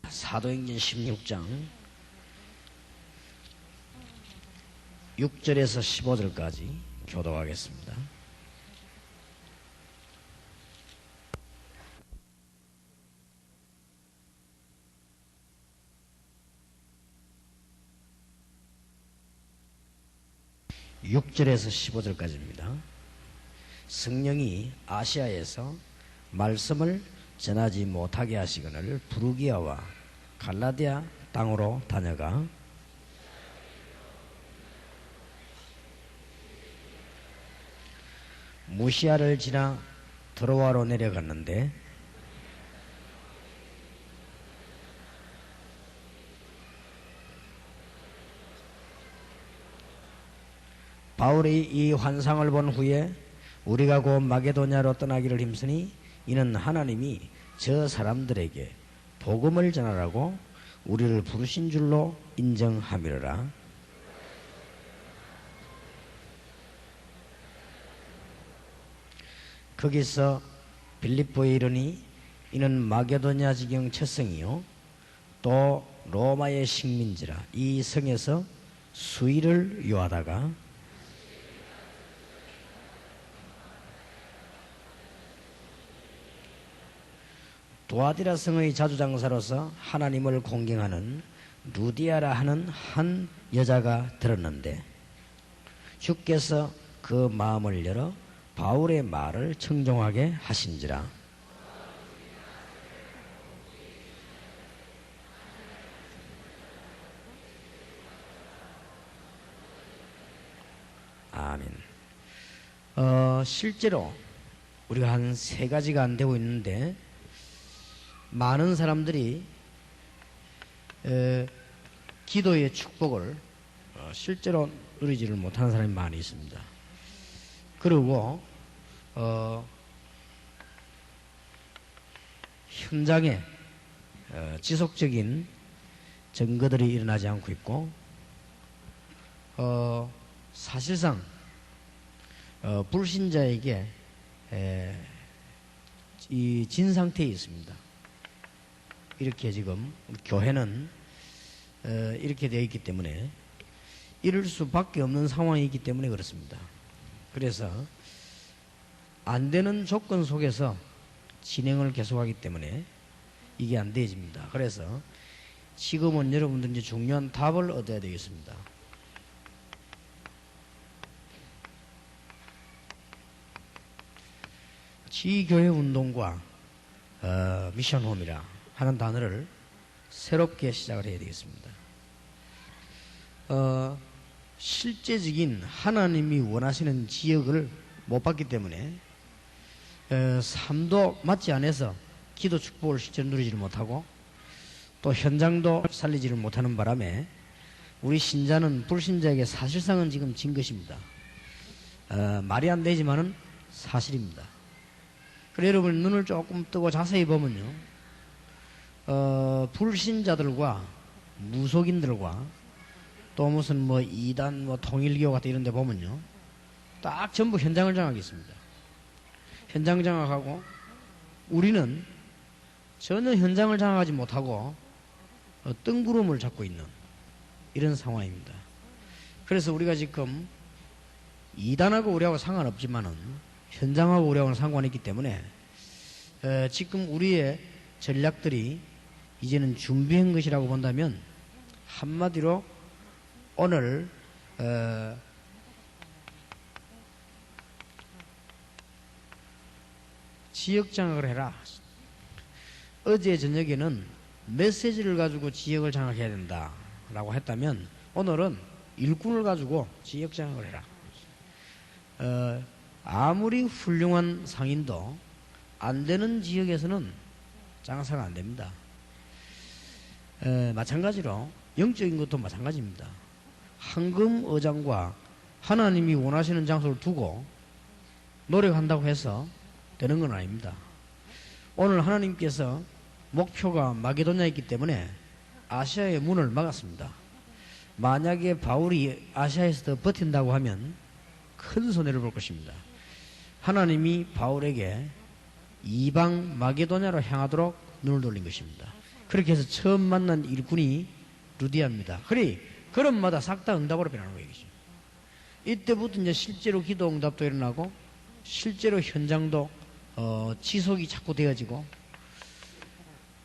사도행전 16장 6절에서 15절까지 교독하겠습니다. (6절에서 15절까지입니다) 성령이 아시아에서 말씀을 전하지 못하게 하시거늘 부르기아와 갈라디아 땅으로 다녀가 무시아를 지나 드로아로 내려갔는데 바울이 이 환상을 본 후에 우리가 곧 마게도냐로 떠나기를 힘쓰니 이는 하나님이 저 사람들에게 복음을 전하라고 우리를 부르신 줄로 인정함이로라. 거기서 빌립보에 이르니 이는 마게도냐 지경 첫성이요 또 로마의 식민지라. 이 성에서 수일을 요하다가 두아디라 성의 자주장사로서 하나님을 공경하는 루디아라 하는 한 여자가 들었는데 주께서 그 마음을 열어 바울의 말을 청종하게 하신지라. 아멘. 실제로 우리가 한 3가지가 안 되고 있는데 많은 사람들이 기도의 축복을 실제로 누리지를 못하는 사람이 많이 있습니다. 그리고 현장에 지속적인 증거들이 일어나지 않고 있고 사실상 불신자에게 이 진 상태에 있습니다. 이렇게 지금 교회는 이렇게 되어 있기 때문에 이럴 수밖에 없는 상황이 있기 때문에 그렇습니다. 그래서 안 되는 조건 속에서 진행을 계속하기 때문에 이게 안 되어집니다. 그래서 지금은 여러분들 이제 중요한 답을 얻어야 되겠습니다. 지교회 운동과 미션홈이라 하는 단어를 새롭게 시작을 해야 되겠습니다. 실제적인 하나님이 원하시는 지역을 못 받기 때문에 삶도 맞지 않아서 기도 축복을 실제로 누리지를 못하고 또 현장도 살리지를 못하는 바람에 우리 신자는 불신자에게 사실상은 지금 진 것입니다. 말이 안 되지만은 사실입니다. 그래 여러분 눈을 조금 뜨고 자세히 보면요, 불신자들과 무속인들과 또 무슨 뭐 이단 뭐 통일교 같은 이런 데 보면요 딱 전부 현장을 장악했습니다. 현장 장악하고 우리는 전혀 현장을 장악하지 못하고 뜬구름을 잡고 있는 이런 상황입니다. 그래서 우리가 지금 이단하고 우리하고 상관없지만은 현장하고 우리하고는 상관이 있기 때문에 지금 우리의 전략들이 이제는 준비한 것이라고 본다면 한마디로 오늘 지역 장악을 해라. 어제 저녁에는 메시지를 가지고 지역을 장악해야 된다 라고 했다면 오늘은 일꾼을 가지고 지역 장악을 해라. 아무리 훌륭한 상인도 안 되는 지역에서는 장사가 안 됩니다. 마찬가지로 영적인 것도 마찬가지입니다. 황금 어장과 하나님이 원하시는 장소를 두고 노력한다고 해서 되는 건 아닙니다. 오늘 하나님께서 목표가 마게도냐였기 때문에 아시아의 문을 막았습니다. 만약에 바울이 아시아에서 더 버틴다고 하면 큰 손해를 볼 것입니다. 하나님이 바울에게 이방 마게도냐로 향하도록 눈을 돌린 것입니다. 그렇게 해서 처음 만난 일꾼이 루디아입니다. 그래, 그런마다 싹 다 응답으로 변하는 거예요. 이때부터 이제 실제로 기도 응답도 일어나고 실제로 현장도 지속이 자꾸 되어지고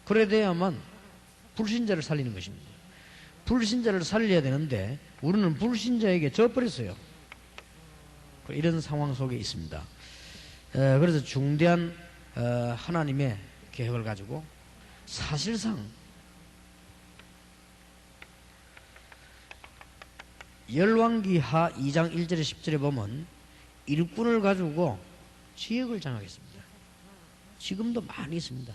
그래 돼야만 불신자를 살리는 것입니다. 불신자를 살려야 되는데 우리는 불신자에게 져버렸어요. 이런 상황 속에 있습니다. 그래서 중대한 하나님의 계획을 가지고 사실상 열왕기하 2장 1절에 10절에 보면 일꾼을 가지고 지역을 장악했습니다. 지금도 많이 있습니다.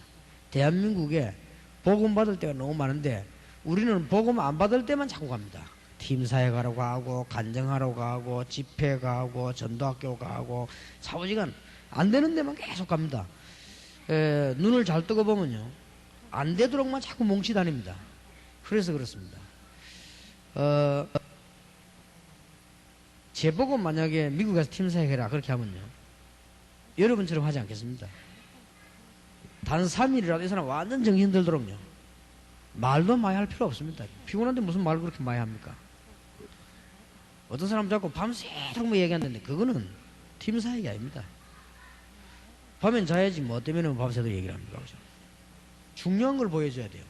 대한민국에 복음 받을 때가 너무 많은데 우리는 복음 안 받을 때만 자꾸 갑니다. 팀사에 가러 가고 간증하러 가고 집회 가고 전도학교 가고 사후지간 안 되는 데만 계속 갑니다. 눈을 잘 뜨고 보면요 안 되도록만 자꾸 뭉치 다닙니다. 그래서 그렇습니다. 제보고 만약에 미국에서 팀사에 해라 그렇게 하면요 여러분처럼 하지 않겠습니다. 단 3일이라도 이 사람 완전 정신 들도록요 말도 많이 할 필요 없습니다. 피곤한데 무슨 말을 그렇게 많이 합니까? 어떤 사람 자꾸 밤새도록 뭐 얘기하는데 그거는 팀사 얘기 아닙니다. 밤엔 자야지 뭐 때문에 밤새도록 얘기를 합니까? 그죠? 중요한 걸 보여줘야 돼요.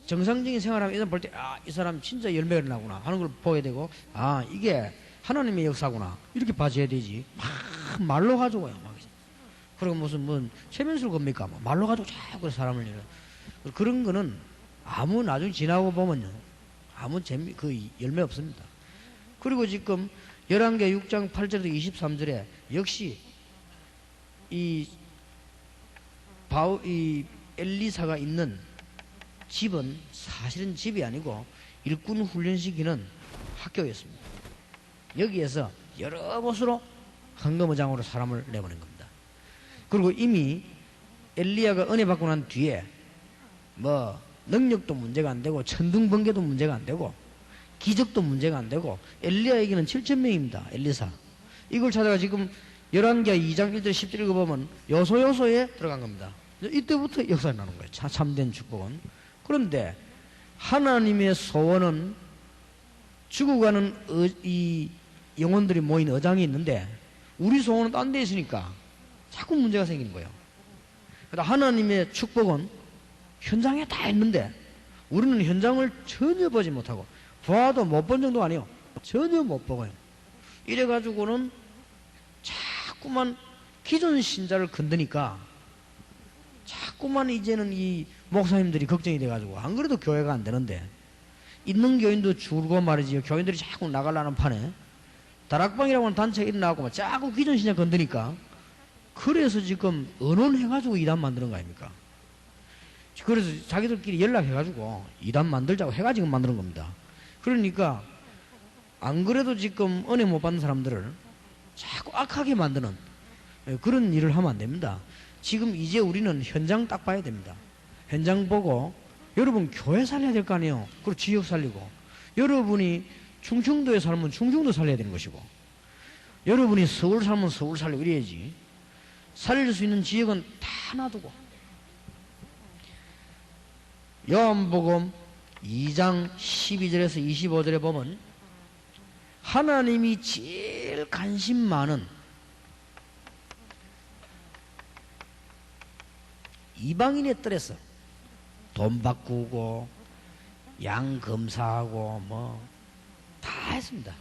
정상적인 생활하면 이 사람 볼 때 이 사람 진짜 열매가 나구나 하는 걸 보여야 되고 이게 하나님의 역사구나 이렇게 봐줘야 되지. 막 말로 가지고요 막. 그리고 무슨 최면술 겁니까? 말로 가지고 자꾸 사람을 그런 거는 아무 나중에 지나고 보면요 아무 열매 없습니다. 그리고 지금 열왕기 6장 8절에서 23절에 역시 이 엘리사가 있는 집은 사실은 집이 아니고 일꾼 훈련시키는 학교였습니다. 여기에서 여러 곳으로 헌금의장으로 사람을 내보낸 겁니다. 그리고 이미 엘리야가 은혜 받고 난 뒤에 뭐 능력도 문제가 안 되고 천둥번개도 문제가 안 되고 기적도 문제가 안 되고 엘리야에게는 7,000명입니다. 엘리사. 이걸 찾아가 지금 열왕기하 2장 1절 10절 읽어보면 요소요소에 들어간 겁니다. 이때부터 역사가 나는 거예요. 참된 축복은. 그런데 하나님의 소원은 죽어가는 이 영혼들이 모인 어장이 있는데 우리 소원은 딴 데 있으니까 자꾸 문제가 생기는 거예요. 그러니까 하나님의 축복은 현장에 다 있는데 우리는 현장을 전혀 보지 못하고 봐도 못 본 정도가 아니에요. 전혀 못 보고요. 이래가지고는 자꾸만 기존 신자를 건드니까 자꾸만 이제는 이 목사님들이 걱정이 돼가지고 안 그래도 교회가 안 되는데 있는 교인도 줄고 말이지 교인들이 자꾸 나가려는 판에 다락방이라고 하는 단체가 일어나고 자꾸 기존 신자 건드니까 그래서 지금 언론해가지고 이단 만드는 거 아닙니까? 그래서 자기들끼리 연락해가지고 이단 만들자고 해가지고 만드는 겁니다. 그러니까 안 그래도 지금 은혜 못 받는 사람들을 자꾸 악하게 만드는 그런 일을 하면 안 됩니다. 지금 이제 우리는 현장 딱 봐야 됩니다. 현장 보고 여러분 교회 살려야 될 거 아니에요. 그리고 지역 살리고 여러분이 충청도에 살면 충청도 살려야 되는 것이고 여러분이 서울 살면 서울 살리고 이래야지. 살릴 수 있는 지역은 다 놔두고 요한복음 2장 12절에서 25절에 보면 하나님이 제일 관심 많은 이방인의 뜰에서 돈 바꾸고 양 검사하고 뭐 다 했습니다.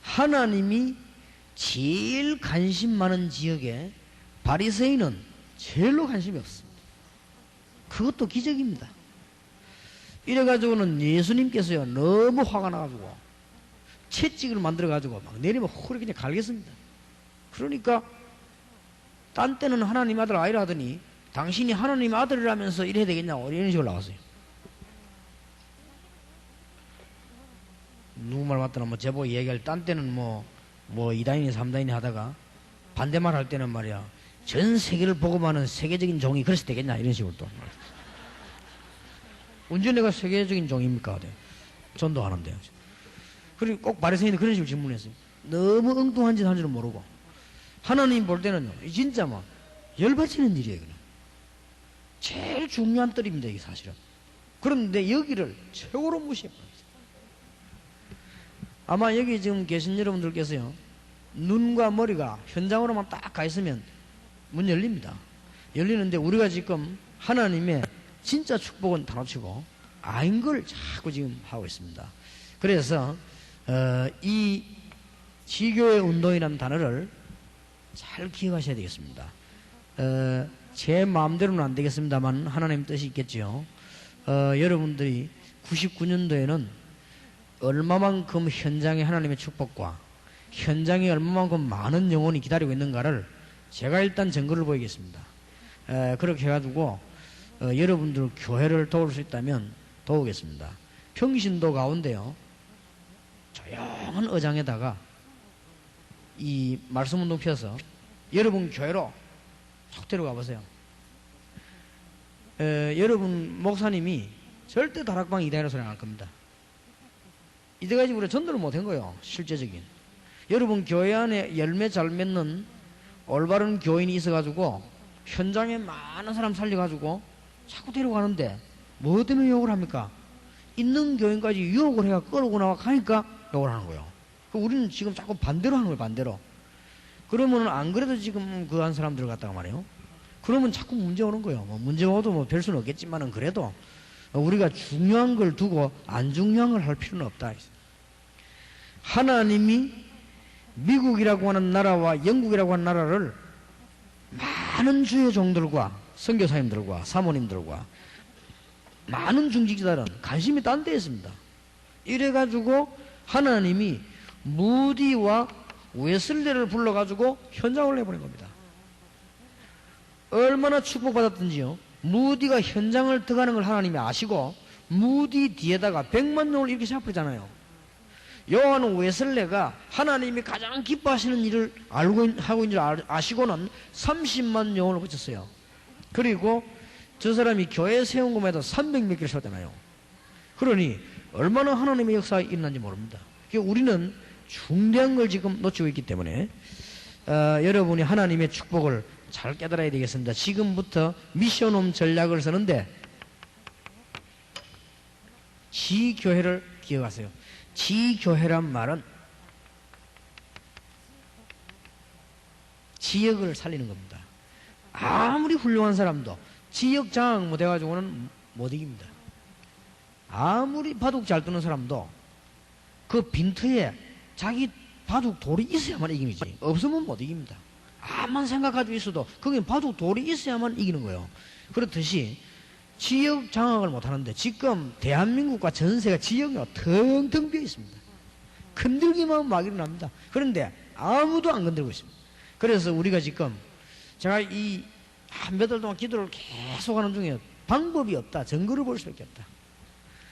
하나님이 제일 관심 많은 지역에 바리새인은 제일로 관심이 없습니다. 그것도 기적입니다. 이래가지고는 예수님께서요 너무 화가 나가지고 채찍을 만들어가지고 막 내리면 허리 그냥 갈겠습니다. 그러니까 딴 때는 하나님 아들 아니라 하더니 당신이 하나님 아들이라면서 이래야 되겠냐고 이런 식으로 나왔어요. 누구 말 맞더나 뭐 제보 얘기할 딴 때는 뭐 2단이니 3단이니 하다가 반대말 할 때는 말이야, 전 세계를 복음하는 세계적인 종이 그래서 되겠냐 이런 식으로 또. 언제 내가 세계적인 종입니까? 전도하는데. 그리고 꼭 바리새인이 그런 식으로 질문했어요. 너무 엉뚱한 짓 한 줄은 모르고. 하나님 볼 때는요, 진짜 막 열받치는 일이에요. 그냥. 제일 중요한 뜰입니다, 이게 사실은. 그런데 여기를 최고로 무시해버렸어요. 아마 여기 지금 계신 여러분들께서요, 눈과 머리가 현장으로만 딱 가 있으면 문 열립니다. 열리는데 우리가 지금 하나님의 진짜 축복은 다 놓치고 아닌 걸 자꾸 지금 하고 있습니다. 그래서 이 지교의 운동이라는 단어를 잘 기억하셔야 되겠습니다. 제 마음대로는 안 되겠습니다만 하나님 뜻이 있겠지요. 여러분들이 99년도에는 얼마만큼 현장에 하나님의 축복과 현장에 얼마만큼 많은 영혼이 기다리고 있는가를 제가 일단 증거를 보이겠습니다. 그렇게 해가지고 여러분들 교회를 도울 수 있다면 도우겠습니다. 평신도 가운데요, 조용한 의장에다가 이 말씀운동 펴서 여러분 교회로 쏙 데려가 보세요. 여러분 목사님이 절대 다락방 이다이라 소리 안 할 겁니다. 이때까지 우리가 전도를 못한 거예요. 실제적인. 여러분 교회 안에 열매 잘 맺는 올바른 교인이 있어가지고 현장에 많은 사람 살려가지고 자꾸 데려가는데 뭐 때문에 욕을 합니까? 있는 교인까지 유혹을 해가 끌고 나와 가니까 욕을 하는 거예요. 우리는 지금 자꾸 반대로 하는 거예요. 반대로. 그러면 안 그래도 지금 그 한 사람들 갖다가 말이에요. 그러면 자꾸 문제 오는 거예요. 뭐 문제 와도 뭐 별 수는 없겠지만은 그래도 우리가 중요한 걸 두고 안 중요한 걸 할 필요는 없다. 하나님이 미국이라고 하는 나라와 영국이라고 하는 나라를 많은 주의 종들과 선교사님들과 사모님들과 많은 중직자들은 관심이 딴 데 있습니다. 이래가지고 하나님이 무디와 웨슬레를 불러가지고 현장을 내보낸 겁니다. 얼마나 축복받았든지요. 무디가 현장을 들어가는 걸 하나님이 아시고 무디 뒤에다가 100만 명을 이렇게 잡으잖아요. 요한 웨슬레가 하나님이 가장 기뻐하시는 일을 하고 있는 줄 아시고는 30만 영혼을 고쳤어요. 그리고 저 사람이 교회 세운 것만 해도 300몇 개를 세웠잖아요. 그러니 얼마나 하나님의 역사가 일어난지 모릅니다. 우리는 중대한 걸 지금 놓치고 있기 때문에 여러분이 하나님의 축복을 잘 깨달아야 되겠습니다. 지금부터 미션홈 전략을 쓰는데 지교회를 기억하세요. 지교회란 말은 지역을 살리는 겁니다. 아무리 훌륭한 사람도 지역 장악 못해가지고는 못 이깁니다. 아무리 바둑 잘 두는 사람도 그 빈터에 자기 바둑 돌이 있어야만 이기지, 없으면 못 이깁니다. 암만 생각가지고 있어도 거긴 바둑 돌이 있어야만 이기는 거예요. 그렇듯이 지역 장악을 못하는데 지금 대한민국과 전세가 지역이 텅텅 비어 있습니다. 건들기만 하면 막 일어납니다. 그런데 아무도 안 건들고 있습니다. 그래서 우리가 지금 제가 이 한 몇 달 동안 기도를 계속 하는 중에 방법이 없다. 증거를 볼 수밖에 없다.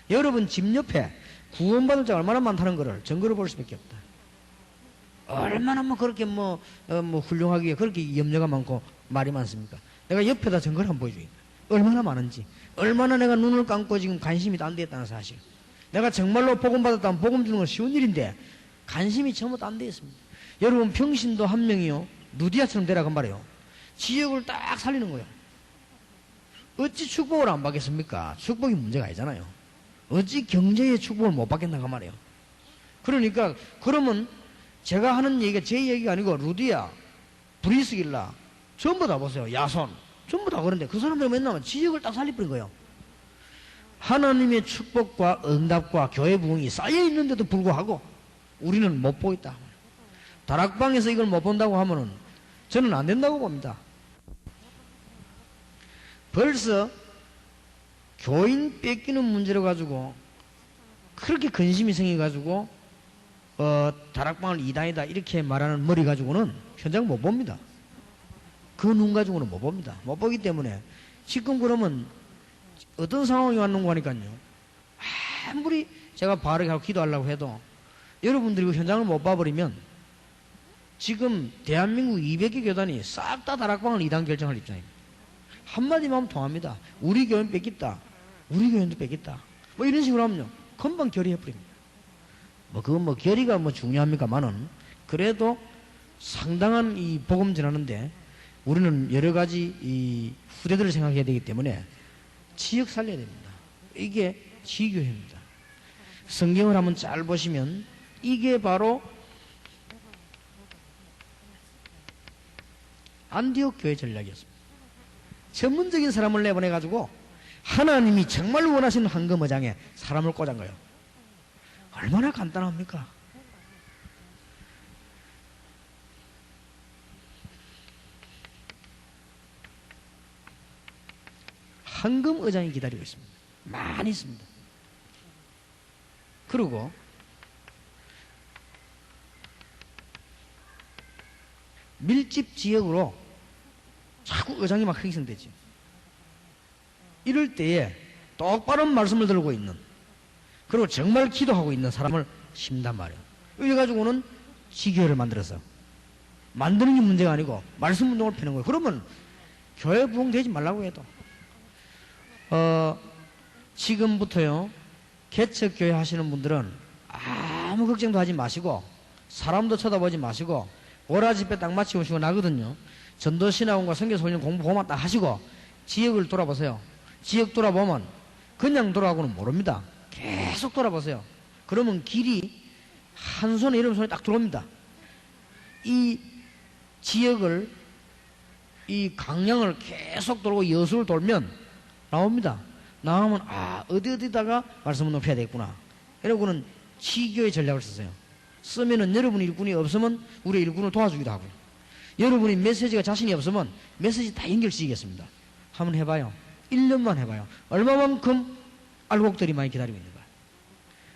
여러분 집 옆에 구원받을 자 얼마나 많다는 것을 증거를 볼 수밖에 없다. 얼마나 뭐 그렇게 뭐 훌륭하게 그렇게 염려가 많고 말이 많습니까? 내가 옆에다 증거를 한번 보여주겠다. 얼마나 많은지, 얼마나 내가 눈을 감고 지금 관심이 딴 데 있다는 사실. 내가 정말로 복음 받았다면 복음 주는 건 쉬운 일인데 관심이 전부 딴 데 있습니다. 여러분 평신도 한 명이요, 누디아처럼 되라고 말이에요. 지역을 딱 살리는 거예요. 어찌 축복을 안 받겠습니까? 축복이 문제가 아니잖아요. 어찌 경제의 축복을 못 받겠나가 말이에요. 그러니까 그러면 제가 하는 얘기가 제 얘기가 아니고 루디아, 브리스길라 전부 다 보세요. 야손 전부 다 그런데 그 사람들 맨날 지역을 딱 살려버린 거예요. 하나님의 축복과 응답과 교회 부흥이 쌓여 있는데도 불구하고 우리는 못 보고 있다. 다락방에서 이걸 못 본다고 하면은 저는 안 된다고 봅니다. 벌써 교인 뺏기는 문제로 가지고 그렇게 근심이 생겨가지고 다락방을 이단이다 이렇게 말하는 머리 가지고는 현장 못 봅니다. 그 눈 가지고는 못 봅니다. 못 보기 때문에 지금 그러면 어떤 상황이 왔는가 하니까요, 아무리 제가 바르게 하고 기도하려고 해도 여러분들이 그 현장을 못 봐버리면 지금 대한민국 200개 교단이 싹 다 다락방을 이단 결정할 입장입니다. 한마디만 하면 통합니다. 우리 교회는 뺏겠다. 우리 교회도 뺏겠다. 뭐 이런 식으로 하면요. 금방 결의해버립니다. 그건 결의가 중요합니까만은 그래도 상당한 이 복음 전하는데 우리는 여러 가지 이 후대들을 생각해야 되기 때문에 지역 살려야 됩니다. 이게 지교회입니다. 성경을 한번 잘 보시면 이게 바로 안디옥 교회 전략이었습니다. 전문적인 사람을 내보내가지고 하나님이 정말 원하시는 황금어장에 사람을 꽂은 거예요. 얼마나 간단합니까? 황금어장이 기다리고 있습니다. 많이 있습니다. 그리고 밀집 지역으로 자꾸 의장이 막 형성되죠. 이럴 때에 똑바른 말씀을 들고 있는, 그리고 정말 기도하고 있는 사람을 심단 말이에요. 이래가지고는 지교회를 만들어서 만드는 게 문제가 아니고 말씀 운동을 펴는 거예요. 그러면 교회 부흥되지 말라고 해도 지금부터요 개척교회 하시는 분들은 아무 걱정도 하지 마시고 사람도 쳐다보지 마시고 오라 집회 딱 마치고 오시고 나거든요. 전도신학원과 선교소년 공부 그만 딱 하시고 지역을 돌아보세요. 지역 돌아보면 그냥 돌아가고는 모릅니다. 계속 돌아보세요. 그러면 길이 한 손에 이런 손에 딱 들어옵니다. 이 지역을, 이 강량을 계속 돌고 여수를 돌면 나옵니다. 나오면 어디다가 말씀을 높여야 되겠구나. 이러고는 지교의 전략을 쓰세요. 쓰면은 여러분의 일꾼이 없으면 우리 일꾼을 도와주기도 하고요. 여러분이 메시지가 자신이 없으면 메시지 다 연결시키겠습니다. 한번 해봐요. 1년만 해봐요. 얼마만큼 알곡들이 많이 기다리고 있는가.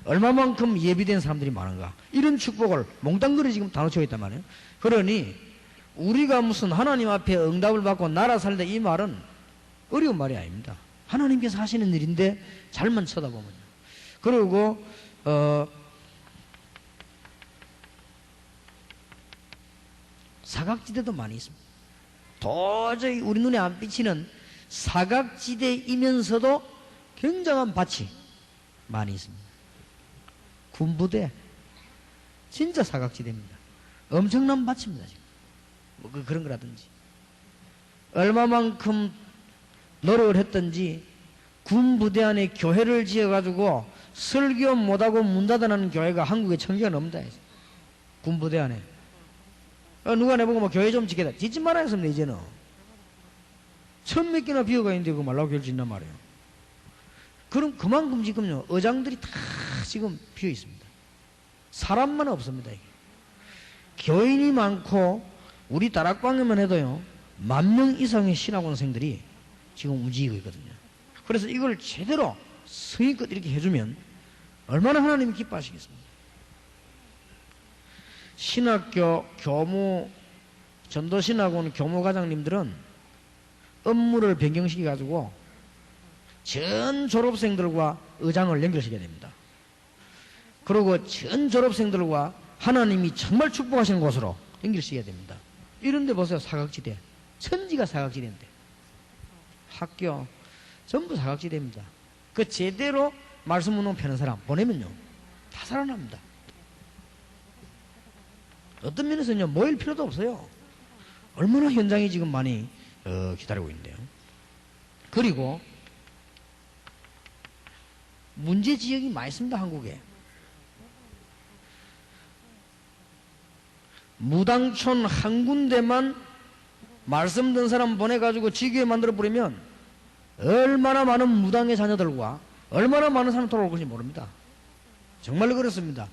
얼마만큼 예비된 사람들이 많은가. 이런 축복을 몽땅그리 지금 다 놓치고 있단 말이에요. 그러니 우리가 무슨 하나님 앞에 응답을 받고 나라 살다 이 말은 어려운 말이 아닙니다. 하나님께서 하시는 일인데 잘만 쳐다보면요. 그리고 사각지대도 많이 있습니다. 도저히 우리 눈에 안 비치는 사각지대이면서도 굉장한 밭이 많이 있습니다. 군부대 진짜 사각지대입니다. 엄청난 밭입니다. 지금 그런 거라든지 얼마만큼 노력을 했던지 군부대 안에 교회를 지어가지고 설교 못하고 문 닫아놓는 교회가 한국에 1000개가 넘다 해서 군부대 안에 누가 내보고 교회 좀 짓겠다. 짓지 말아야 했습니다. 이제는 1000몇 개나 비어가 있는데 그거 말라고 교회를 짓단 말이에요. 그럼 그만큼 지금요 의장들이 다 지금 비어 있습니다. 사람만 없습니다. 이게. 교인이 많고 우리 다락방에만 해도요 10,000명 이상의 신학원생들이 지금 움직이고 있거든요. 그래서 이걸 제대로 성의껏 이렇게 해주면 얼마나 하나님이 기뻐하시겠습니까? 신학교 교무 전도신학원 교무과장님들은 업무를 변경시켜 가지고 전 졸업생들과 의장을 연결시켜야 됩니다. 그리고 전 졸업생들과 하나님이 정말 축복하시는 곳으로 연결시켜야 됩니다. 이런데 보세요. 사각지대 천지가 사각지대인데 학교 전부 사각지대입니다. 그 제대로 말씀 운동 펴는 사람 보내면요 다 살아납니다. 어떤 면에서는요 모일 필요도 없어요. 얼마나 현장이 지금 많이 기다리고 있는데요. 그리고 문제 지역이 많이 있습니다. 한국에 무당촌 한 군데만 말씀 듣는 사람 보내가지고 지교회 만들어 버리면 얼마나 많은 무당의 자녀들과 얼마나 많은 사람이 돌아올 건지 모릅니다. 정말로 그렇습니다.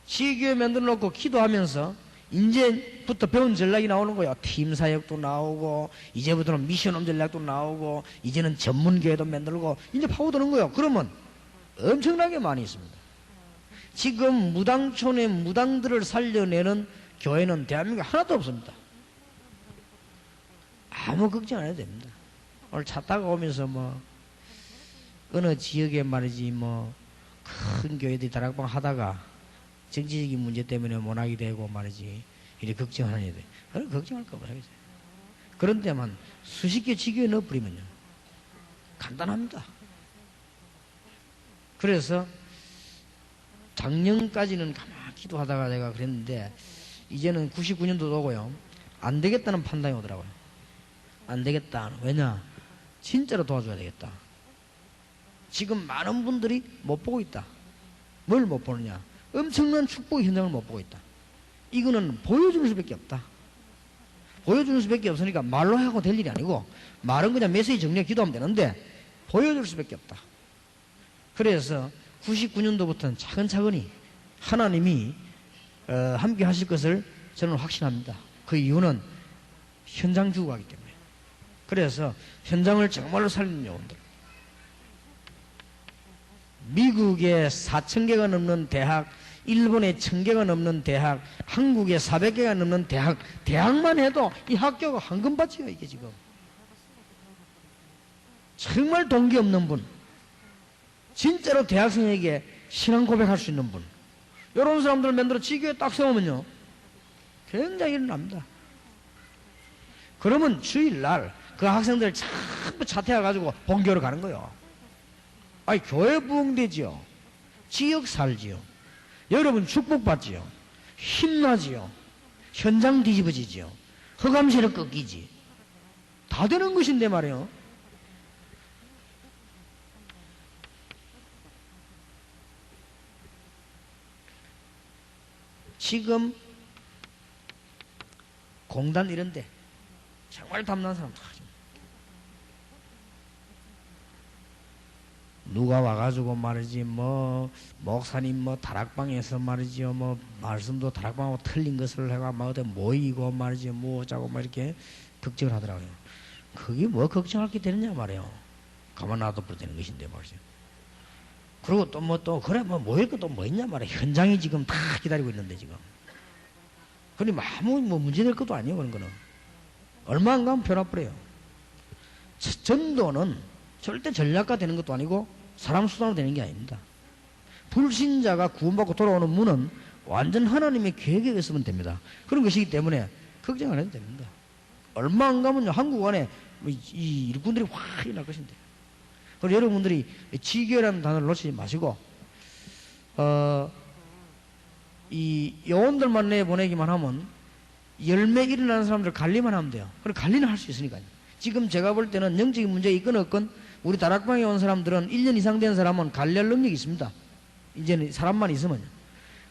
지교회 만들어 놓고 기도하면서 이제부터 배운 전략이 나오는 거예요. 팀 사역도 나오고 이제부터는 미션 전략도 나오고 이제는 전문교회도 만들고 이제 파고드는 거예요. 그러면 엄청나게 많이 있습니다. 지금 무당촌의 무당들을 살려내는 교회는 대한민국에 하나도 없습니다. 아무 걱정 안 해도 됩니다. 오늘 차 타고 오면서 어느 지역에 말이지 큰 교회들이 다락방 하다가 정치적인 문제 때문에 못 하게 되고 말이지 이래 걱정하는 애들. 그래, 걱정할까 봐 하겠어요. 그런 데만 수십 개 지교에 넣어버리면요. 간단합니다. 그래서 작년까지는 가만히 기도하다가 내가 그랬는데 이제는 99년도도 오고요. 안 되겠다는 판단이 오더라고요. 안 되겠다. 왜냐? 진짜로 도와줘야 되겠다. 지금 많은 분들이 못 보고 있다. 뭘 못 보느냐? 엄청난 축복의 현장을 못 보고 있다. 이거는 보여줄 수밖에 없다. 보여줄 수밖에 없으니까 말로 하고 될 일이 아니고 말은 그냥 메시지 정리해 기도하면 되는데 보여줄 수밖에 없다. 그래서 99년도부터는 차근차근히 하나님이 함께 하실 것을 저는 확신합니다. 그 이유는 현장 주고 가기 때문에. 그래서 현장을 정말로 살리는 요원들. 미국에 4,000개가 넘는 대학, 일본에 1,000개가 넘는 대학, 한국에 400개가 넘는 대학, 대학만 해도 이 학교가 황금밭이에요, 이게 지금. 정말 동기 없는 분, 진짜로 대학생에게 신앙 고백할 수 있는 분, 이런 사람들을 만들어 지교에 딱 세우면요, 굉장히 일어납니다. 그러면 주일날 그 학생들 전부 차태워가지고 본교로 가는 거예요. 아니, 교회 부흥되지요. 지역 살지요. 여러분 축복받지요. 힘나지요. 현장 뒤집어지지요. 허감시를 꺾이지. 다 되는 것인데 말이에요. 지금 공단 이런데 정말 탐난 사람 다 하죠. 누가 와가지고 말이지 목사님 다락방에서 말이지요 말씀도 다락방하고 틀린 것을 해가 막 어디 모이고 말이지 어쩌고 이렇게 걱정을 하더라고요. 그게 뭐 걱정할 게 되느냐 말이에요. 가만 놔둬도 되는 것인데 말이죠. 그리고 또 그래 모일 것도 뭐 있냐 말이에요. 현장이 지금 다 기다리고 있는데 지금. 그러니 아무 문제될 것도 아니에요. 그런 거는 얼마 안 가면 변화버려요. 전도는 절대 전략가 되는 것도 아니고 사람 수단으로 되는 게 아닙니다. 불신자가 구원받고 돌아오는 문은 완전 하나님의 계획에 의해서만 됩니다. 그런 것이기 때문에 걱정 안 해도 됩니다. 얼마 안 가면요 한국 안에 이 일꾼들이 확 일어날 것인데. 그리고 여러분들이 지교라는 단어를 놓치지 마시고 이 요원들만 내보내기만 하면 열매 일어나는 사람들 관리만 하면 돼요. 그리고 관리는 할 수 있으니까요. 지금 제가 볼 때는 영적인 문제 있건 없건 우리 다락방에 온 사람들은 1년 이상 된 사람은 관리할 능력이 있습니다. 이제는 사람만 있으면요.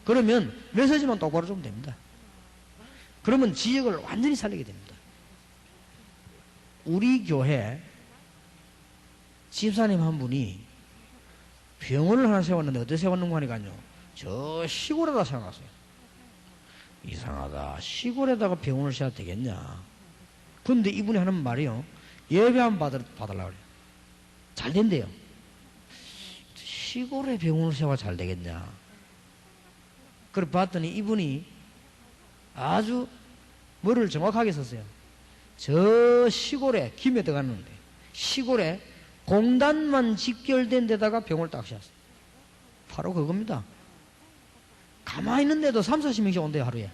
그러면 메시지만 똑바로 좀 됩니다. 그러면 지역을 완전히 살리게 됩니다. 우리 교회 집사님 한 분이 병원을 하나 세웠는데 어디에 세웠는가 하니까요. 저 시골에다 세워놨어요. 이상하다. 시골에다가 병원을 세워도 되겠냐. 근데 이분이 하는 말이요. 예배 한번 받으려고 그래요. 잘 된대요. 시골에 병원을 세워 잘 되겠냐. 그래 봤더니 이분이 아주 머리를 정확하게 썼어요. 저 시골에 김에 들어갔는데 시골에 공단만 직결된 데다가 병원을 딱 세웠어요. 바로 그겁니다. 가만히 있는데도 30-40명씩 온대요 하루에.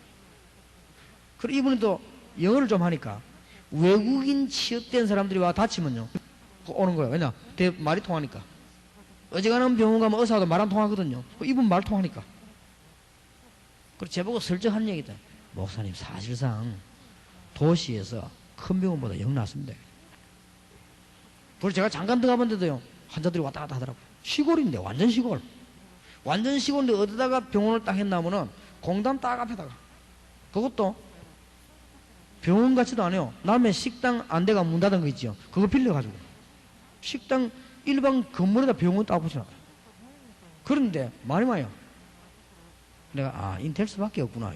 그리고 이분이 또 영어를 좀 하니까 외국인 취업된 사람들이 와 다치면요 오는 거예요. 왜냐? 말이 통하니까. 어지간한 병원 가면 의사도 말 안 통하거든요. 이분 말 통하니까. 그리고 제보고 슬쩍 하는 얘기다. 목사님 사실상 도시에서 큰 병원보다 영 낫습니다. 그래서 제가 잠깐 들어가본 데도요 환자들이 왔다 갔다 하더라고요. 시골인데 완전 시골. 완전 시골인데 어디다가 병원을 딱 했나면은 공단 딱 앞에다가. 그것도 병원 같지도 않아요. 남의 식당 안대가 문 닫은 거 있죠. 그거 빌려가지고 식당 일반 건물에다 병원 딱 붙여놔요. 그런데 말이 많아요. 내가 인텔 수밖에 없구나.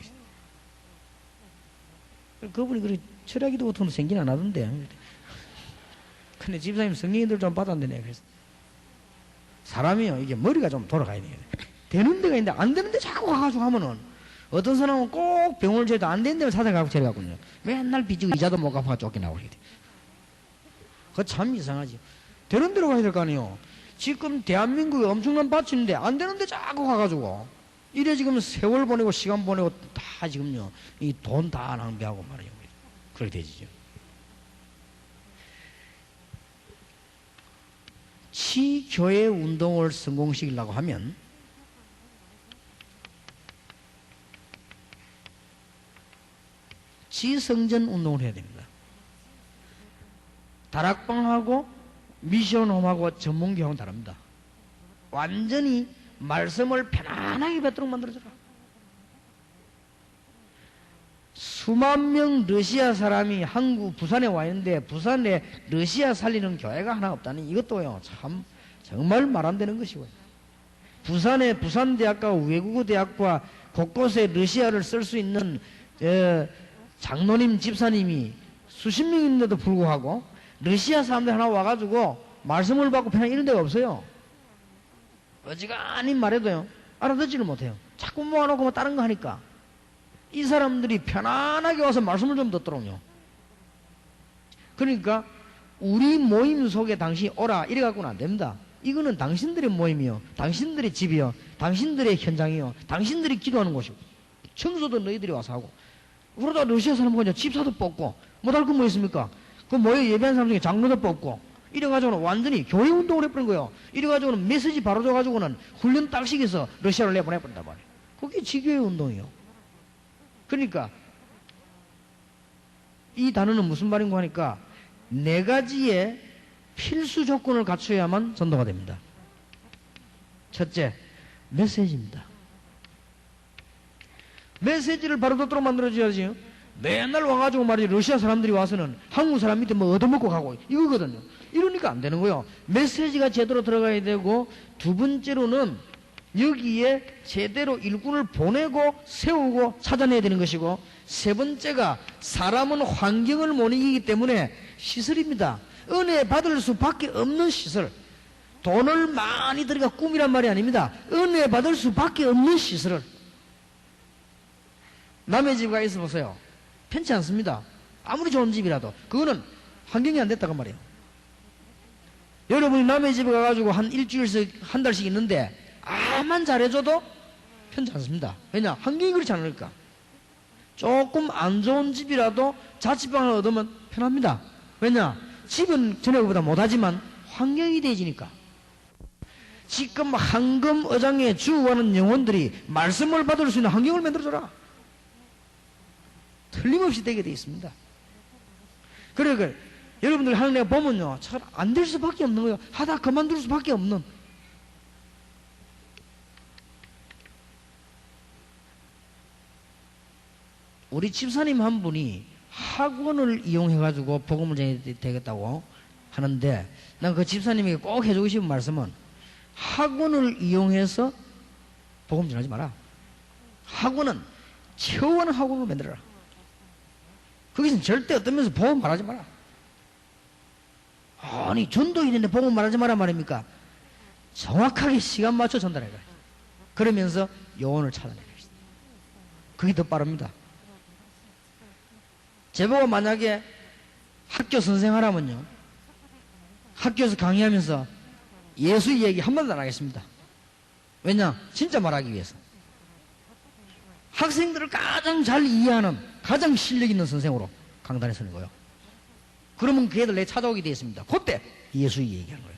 그분이 그래 철학기도 같은 거 생긴 안 하던데. 근데 집사님 성령님들 좀 받았는데 그래서 사람이요 이게 머리가 좀 돌아가야 돼요. 되는 데가 있는데 안 되는데 자꾸 가가지고 하면은 어떤 사람은 꼭 병원을 줘도 안 되는 데를 사다가 데려가거든요. 맨날 빚지고 이자도 못 갚아가 쫓겨나고 그래. 그거 참 이상하지. 되는 데로 가야 될 거 아니에요. 지금 대한민국에 엄청난 밭이 있는데 안 되는데 자꾸 가가지고 이래 지금 세월 보내고 시간 보내고 다 지금요, 이 돈 다 낭비하고 말이에요. 그렇게 되지죠. 치교회 운동을 성공시키려고 하면 지성전 운동을 해야 됩니다. 다락방하고 미션홈하고 전문교회하고는 다릅니다. 완전히 말씀을 편안하게 뱉도록 만들어줘라. 수만 명 러시아 사람이 한국 부산에 와 있는데 부산에 러시아 살리는 교회가 하나 없다니 이것도요 참 정말 말 안 되는 것이고요. 부산에 부산대학과 외국어대학과 곳곳에 러시아를 쓸 수 있는 장로님 집사님이 수십 명 있는데도 불구하고 러시아 사람들 하나 와가지고 말씀을 받고 편한 이런 데가 없어요. 어지간히 말해도요 알아듣지를 못해요. 자꾸 모아놓고 뭐 다른 거 하니까 이 사람들이 편안하게 와서 말씀을 좀 듣도록요. 그러니까 우리 모임 속에 당신이 오라 이래 갖고는 안 됩니다. 이거는 당신들의 모임이요, 당신들의 집이요, 당신들의 현장이요, 당신들이 기도하는 곳이고 청소도 너희들이 와서 하고. 그러다 러시아 사람 보니까 집사도 뽑고 못할 건 뭐 있습니까? 그 모여 예배한 사람 중에 장로도 뽑고 이래가지고는 완전히 교회 운동을 해버린 거예요. 이래가지고는 메시지 바로 줘가지고는 훈련 딱 시켜서 러시아를 내보내버린단 말이에요. 그게 지교회 운동이에요. 그러니까 이 단어는 무슨 말인가 하니까 네 가지의 필수 조건을 갖춰야만 전도가 됩니다. 첫째, 메시지입니다. 메시지를 바로 듣도록 만들어줘야지. 맨날 와가지고 말이지 러시아 사람들이 와서는 한국 사람 밑에 뭐 얻어먹고 가고 이거거든요. 이러니까 안 되는 거예요. 메시지가 제대로 들어가야 되고, 두 번째로는 여기에 제대로 일꾼을 보내고 세우고 찾아내야 되는 것이고, 세 번째가 사람은 환경을 못 이기기 때문에 시설입니다. 은혜 받을 수밖에 없는 시설. 돈을 많이 들여가 꿈이란 말이 아닙니다. 은혜 받을 수밖에 없는 시설을. 남의 집 가 있어 보세요. 편치 않습니다. 아무리 좋은 집이라도 그거는 환경이 안 됐다고 말이에요. 여러분이 남의 집에 가가지고 한 일주일씩 한 달씩 있는데 아만 잘해줘도 편치 않습니다. 왜냐? 환경이 그렇지 않으니까. 조금 안 좋은 집이라도 자취방을 얻으면 편합니다. 왜냐? 집은 전에보다 못하지만 환경이 되지니까. 지금 황금 어장에 주워가는 영혼들이 말씀을 받을 수 있는 환경을 만들어줘라. 틀림없이 되게 되어 있습니다. 그래, 여러분들 하는 애가 보면요, 잘 안 될 수밖에 없는 거예요. 하다 그만둘 수밖에 없는. 우리 집사님 한 분이 학원을 이용해가지고 복음을 전해야 되겠다고 하는데, 난 그 집사님에게 꼭 해주고 싶은 말씀은 학원을 이용해서 복음 전하지 마라. 학원은 최원한 학원을 만들어라. 거기서는 절대 어떤 면에서 복음 말하지 마라. 아니 전도 있는데 복음 말하지 마라 말입니까? 정확하게 시간 맞춰 전달해라. 그러면서 영혼을 찾아내라. 그게 더 빠릅니다. 제보가 만약에 학교 선생하라면요, 학교에서 강의하면서 예수 얘기 한 번도 안 하겠습니다. 왜냐? 진짜 말하기 위해서. 학생들을 가장 잘 이해하는, 가장 실력 있는 선생으로 강단에 서는 거예요. 그러면 그 애들 내 찾아오게 되어 있습니다. 그때 예수 얘기하는 거예요.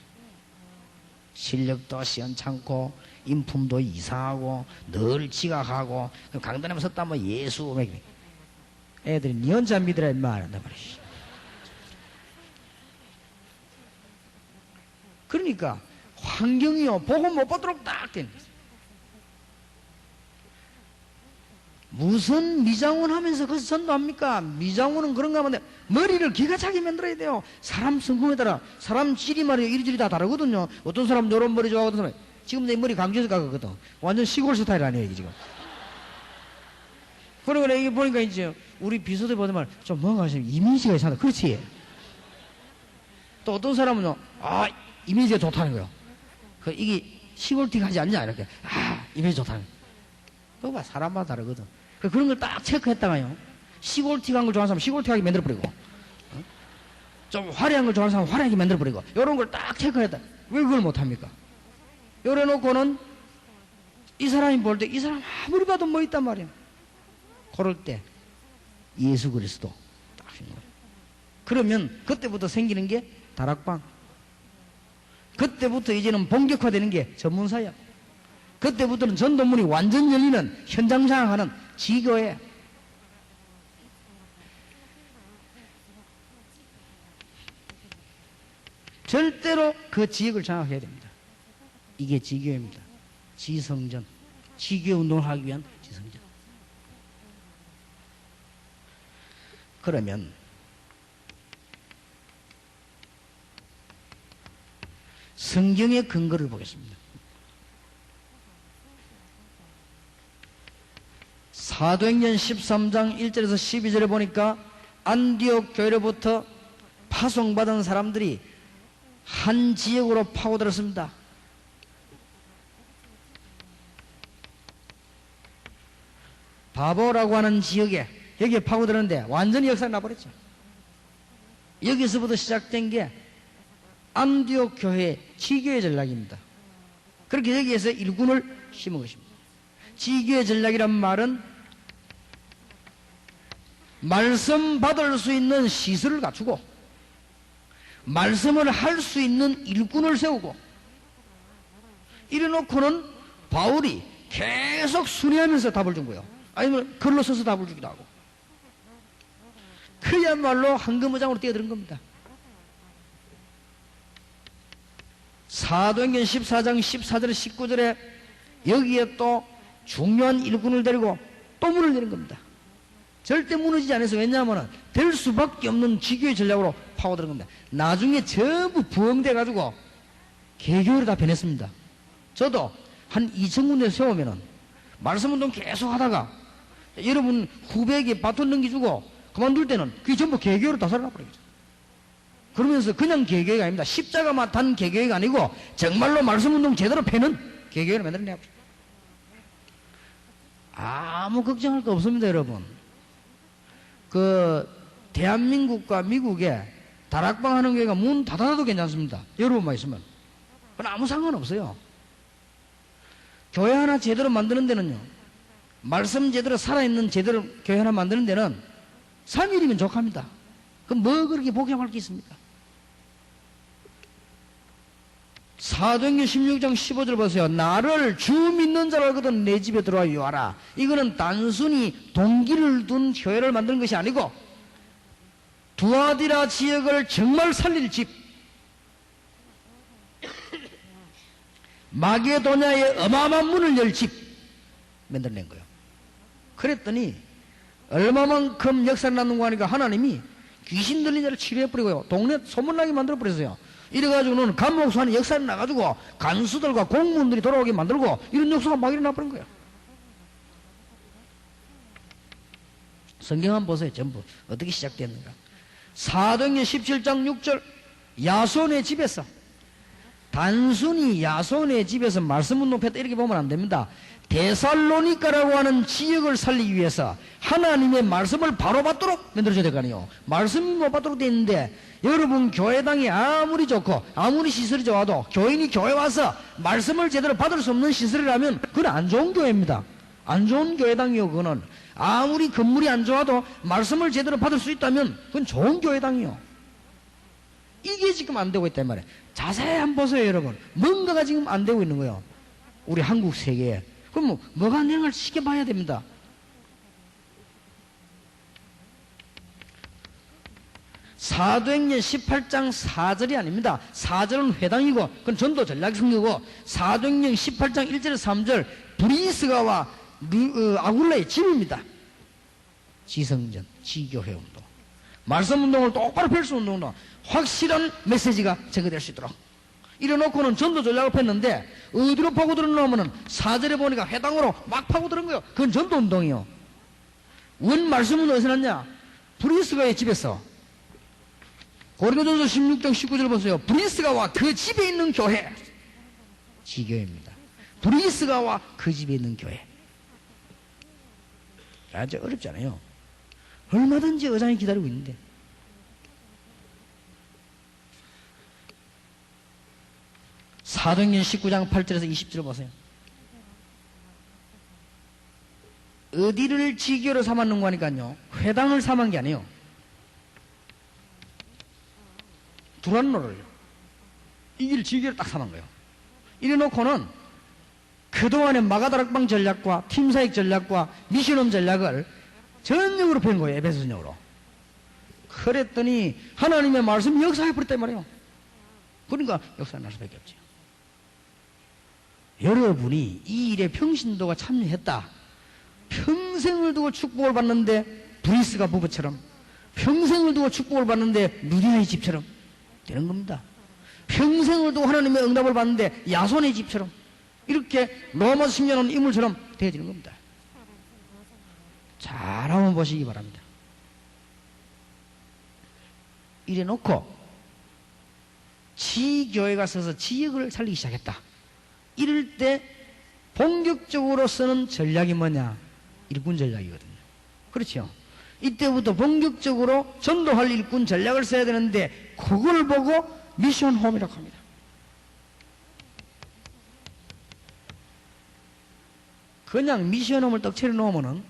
실력도 시원찮고 인품도 이상하고 늘 지각하고 강단에 섰다 뭐 예수 애들이 니 혼자 믿으라 이 말 한단 말이지. 그러니까 환경이요 복음 못 받도록 딱 되는 거예요. 무슨 미장원 하면서 거기서 전도합니까? 미장원은 그런가 하면 머리를 기가 차게 만들어야 돼요. 사람 성품에 따라 사람 질이 말이에요. 이리저리 다 다르거든요. 어떤 사람 요런 머리 좋아하고 어떤 사람 지금 내 머리 강조해서 가거든. 완전 시골 스타일 아니에요 이게 지금. 그러니까 이게 보니까 이제 우리 비서들 보면 좀 뭔가 좀 이미지가 이상하다. 그렇지? 또 어떤 사람은요, 아 이미지가 좋다는 거예요. 이게 시골티 가지 않냐 이렇게. 아 이미지 좋다는 거예요. 그거 봐, 사람마다 다르거든. 그런 걸 딱 체크했다가요, 시골티 간 걸 좋아하는 사람 시골티하게 만들어버리고, 좀 화려한 걸 좋아하는 사람 화려하게 만들어버리고, 이런 걸 딱 체크했다. 왜 그걸 못합니까? 요래 놓고는 이 사람이 볼 때 이 사람 아무리 봐도 뭐 있단 말이야. 그럴 때 예수 그리스도 딱 생각해요. 그러면 그때부터 생기는 게 다락방. 그때부터 이제는 본격화되는 게 전문사역. 그때부터는 전도문이 완전 열리는 현장 장악하는 지교회. 절대로 그 지역을 장악해야 됩니다. 이게 지교회입니다. 지성전. 지교회 운동을 하기 위한 지성전. 그러면 성경의 근거를 보겠습니다. 사도행전 13장 1절에서 12절에 보니까 안디옥 교회로부터 파송받은 사람들이 한 지역으로 파고들었습니다. 바보라고 하는 지역에 여기에 파고들었는데 완전히 역사가 나버렸죠. 여기서부터 시작된 게 안디옥 교회의 지교회 전략입니다. 그렇게 여기에서 일군을 심은 것입니다. 지교회 전략이란 말은 말씀 받을 수 있는 시설을 갖추고 말씀을 할 수 있는 일꾼을 세우고 이래놓고는 바울이 계속 순회하면서 답을 준 거예요. 아니면 글로 써서 답을 주기도 하고. 그야말로 황금의장으로 뛰어드는 겁니다. 사도행전 14장 14절 19절에 여기에 또 중요한 일꾼을 데리고 또 문을 내는 겁니다. 절대 무너지지 않아서. 왜냐하면 될 수밖에 없는 지교의 전략으로 파고드는 겁니다. 나중에 전부 부흥돼 가지고 개교회로 다 변했습니다. 저도 한 2,000군데 세우면은 말씀운동 계속 하다가 여러분 후배에게 바톤 넘겨주고 그만둘 때는 그게 전부 개교회로 다 살아나버리겠죠. 그러면서 그냥 개교회가 아닙니다. 십자가만 탄 개교회가 아니고 정말로 말씀운동 제대로 패는 개교회를 만들어내고 아무 걱정할 거 없습니다. 여러분, 그 대한민국과 미국에 다락방 하는 교회가 문 닫아도 괜찮습니다. 여러분만 있으면. 그건 아무 상관없어요. 교회 하나 제대로 만드는 데는요, 말씀 제대로 살아있는 제대로 교회 하나 만드는 데는 3일이면 족합니다. 그럼 뭐 그렇게 복잡할 게 있습니까? 사도행전 16장 15절 보세요. 나를 주 믿는 자라 알거든 내 집에 들어와 유하라. 이거는 단순히 동기를 둔 교회를 만드는 것이 아니고 두아디라 지역을 정말 살릴 집, 마게도냐의 어마어마한 문을 열 집 만들어낸 거예요. 그랬더니 얼마만큼 역사를 나누고 하니까 하나님이 귀신 들린 자를 치료해버리고요, 동네 소문나게 만들어버렸어요. 이래가지고는 감옥소 안에 역사를 나가지고 간수들과 공무원들이 돌아오게 만들고 이런 역사가 막 일어나버린 거예요. 성경 한번 보세요. 전부 어떻게 시작됐는가. 사도행전 17장 6절 야손의 집에서, 단순히 야손의 집에서 말씀운동 폈다 이렇게 보면 안 됩니다. 데살로니가라고 하는 지역을 살리기 위해서 하나님의 말씀을 바로 받도록 만들어줘야 될 거 아니에요. 말씀이 못 받도록 돼 있는데, 여러분 교회당이 아무리 좋고 아무리 시설이 좋아도 교인이 교회 와서 말씀을 제대로 받을 수 없는 시설이라면 그건 안 좋은 교회입니다. 안 좋은 교회당이요. 그거는 아무리 건물이 안 좋아도 말씀을 제대로 받을 수 있다면 그건 좋은 교회당이요. 이게 지금 안 되고 있단 말이에요. 자세히 한번 보세요. 여러분, 뭔가가 지금 안 되고 있는 거예요, 우리 한국 세계에. 그럼 뭐가 안 되는 걸 지켜봐야 됩니다. 사도행전 18장 4절이 아닙니다. 4절은 회당이고 그건 전도 전략 성경이고, 사도행전 18장 1절에서 3절 브리스가와 아굴라의 집입니다. 지성전, 지교회 운동, 말씀 운동을 똑바로 펼수 운동도 확실한 메시지가 전개될 수 있도록 이래놓고는 전도 전략을 폈는데 어디로 파고들었나 하면은 4절에 보니까 회당으로 막 파고들은 거예요. 그건 전도 운동이요. 원 말씀은 어디서 났냐? 브리스가의 집에서. 고린도전서 16장 19절 보세요. 브리스가와 그 집에 있는 교회, 지교회입니다. 브리스가와 그 집에 있는 교회. 아주 어렵지 않아요. 얼마든지 의장이 기다리고 있는데. 사도행전 19장 8절에서 20절 보세요. 어디를 지교로 삼았는가 하니까요, 회당을 삼은 게 아니에요. 두란노를 이 길 지교로 딱 삼은 거예요. 이래 놓고는 그동안의 마가다락방 전략과 팀사역 전략과 미션홈 전략을 전적으로 편 거예요. 에베소 전역으로. 그랬더니 하나님의 말씀이 역사해버렸단 말이에요. 그러니까 역사가 날 수밖에 없죠. 여러분이 이 일에 평신도가 참여했다. 평생을 두고 축복을 받는데 브리스가 부부처럼, 평생을 두고 축복을 받는데 누디아의 집처럼 되는 겁니다. 평생을 두고 하나님의 응답을 받는데 야손의 집처럼, 이렇게 로마서 10년 인물처럼 되어지는 겁니다. 잘 한번 보시기 바랍니다. 이래 놓고 지교회가 서서 지역을 살리기 시작했다. 이럴 때 본격적으로 쓰는 전략이 뭐냐? 일꾼 전략이거든요. 그렇죠? 이때부터 본격적으로 전도할 일꾼 전략을 써야 되는데 그걸 보고 미션 홈이라고 합니다. 그냥 미션 홈을 떡칠해 놓으면은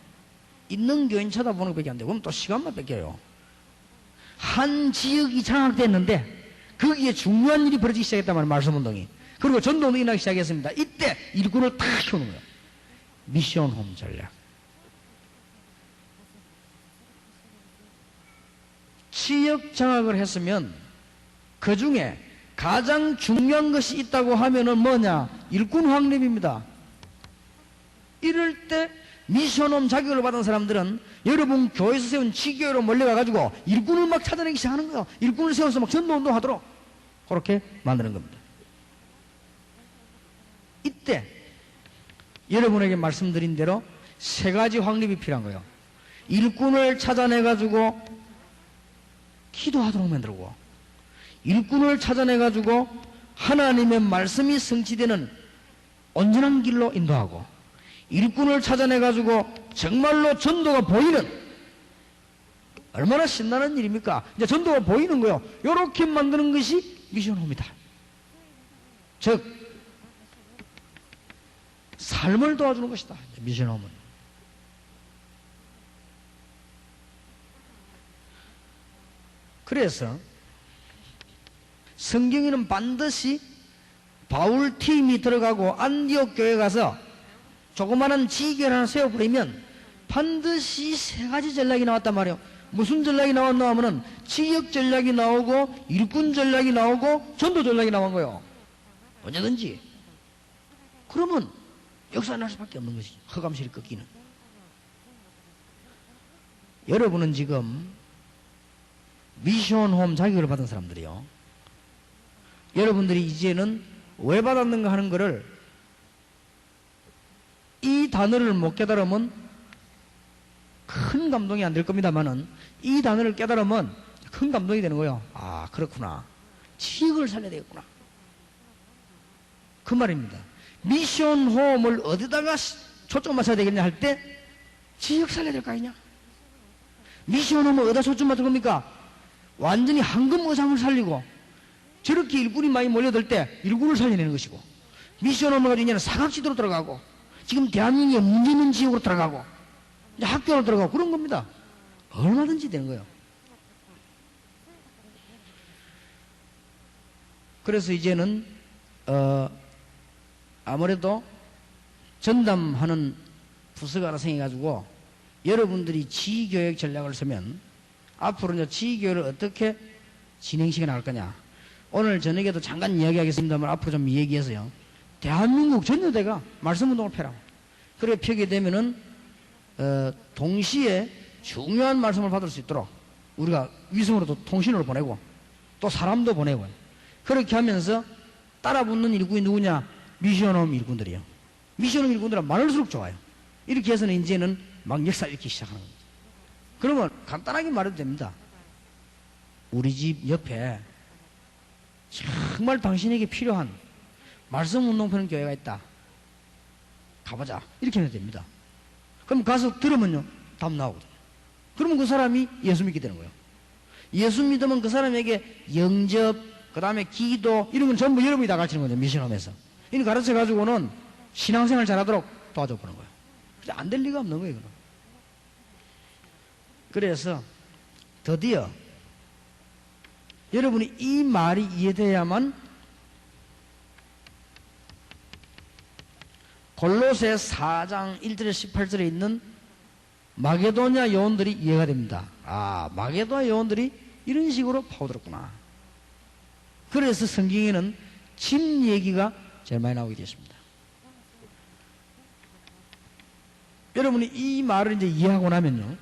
있는 교인 쳐다보는 것밖에 안 되고, 그럼 또 시간만 뺏겨요. 한 지역이 장악됐는데 거기에 중요한 일이 벌어지기 시작했단 말이에요. 말씀운동이. 그리고 전도운동이 나기 시작했습니다. 이때 일꾼을 탁 키우는 거예요. 미션홈 전략. 지역 장악을 했으면 그 중에 가장 중요한 것이 있다고 하면은 뭐냐? 일꾼 확립입니다. 이럴 때 미션홈 자격을 받은 사람들은 여러분 교회에서 세운 지교회로 몰려가가지고 일꾼을 막 찾아내기 시작하는 거예요. 일꾼을 세워서 막 전도운동 하도록 그렇게 만드는 겁니다. 이때 여러분에게 말씀드린 대로 세 가지 확립이 필요한 거예요. 일꾼을 찾아내가지고 기도하도록 만들고, 일꾼을 찾아내가지고 하나님의 말씀이 성취되는 온전한 길로 인도하고, 일꾼을 찾아내가지고 정말로 전도가 보이는, 얼마나 신나는 일입니까? 이제 전도가 보이는 거예요. 이렇게 만드는 것이 미션홈이다. 즉 삶을 도와주는 것이다. 미션홈은. 그래서 성경에는 반드시 바울 팀이 들어가고 안디옥 교회 가서 조그마한 지교를 하나 세워버리면 반드시 세 가지 전략이 나왔단 말이에요. 무슨 전략이 나왔나 하면은 지역 전략이 나오고 일꾼 전략이 나오고 전도 전략이 나온 거예요. 언제든지. 그러면 역사 날 수밖에 없는 것이죠. 허감실이 꺾이는. 여러분은 지금 미션홈 자격을 받은 사람들이요. 여러분들이 이제는 왜 받았는가 하는 거를 이 단어를 못 깨달으면 큰 감동이 안 될 겁니다만은 이 단어를 깨달으면 큰 감동이 되는 거예요. 아, 그렇구나. 지역을 살려야 되겠구나. 그 말입니다. 미션 홈을 어디다가 초점 맞춰야 되겠냐 할 때 지역 살려야 될 거 아니냐. 미션 홈을 어디다 초점 맞출 겁니까? 완전히 황금 의상을 살리고 저렇게 일꾼이 많이 몰려들 때 일꾼을 살려내는 것이고, 미션 홈을 가지고 이제는 사각지도로 들어가고, 지금 대한민국에 문제 있는 지역으로 들어가고, 이제 학교로 들어가고 그런 겁니다. 얼마든지 되는 거예요. 그래서 이제는 아무래도 전담하는 부서가 하나 생겨가지고 여러분들이 지교육 전략을 쓰면 앞으로 이제 지교를 어떻게 진행시켜 나갈 거냐. 오늘 저녁에도 잠깐 이야기하겠습니다만 앞으로 좀 얘기해서요. 대한민국 전여대가 말씀운동을 펴라. 그래 펴게 되면은 동시에 중요한 말씀을 받을 수 있도록 우리가 위성으로도 통신으로 보내고 또 사람도 보내고, 그렇게 하면서 따라붙는 일꾼이 누구냐? 미션홈 일꾼들이요. 미션홈 일꾼들은 많을수록 좋아요. 이렇게 해서는 이제는 막 역사 읽기 시작하는 겁니다. 그러면 간단하게 말해도 됩니다. 우리 집 옆에 정말 당신에게 필요한 말씀운동 펴는 교회가 있다. 가보자. 이렇게 하면 됩니다. 그럼 가서 들으면요, 답 나오거든요. 그러면 그 사람이 예수 믿게 되는 거예요. 예수 믿으면 그 사람에게 영접, 그 다음에 기도, 이런 건 전부 여러분이 다 가르치는 거죠. 미션홈에서. 이거 가르쳐가지고는 신앙생활 잘하도록 도와줘 보는 거예요. 안 될 리가 없는 거예요, 이거는. 그래서 드디어 여러분이 이 말이 이해돼야만 골로새 4장 1절에 18절에 있는 마게도냐 요원들이 이해가 됩니다. 아, 마게도냐 요원들이 이런 식으로 파고들었구나. 그래서 성경에는 짐 얘기가 제일 많이 나오게 되었습니다. 여러분이 이 말을 이제 이해하고 나면요,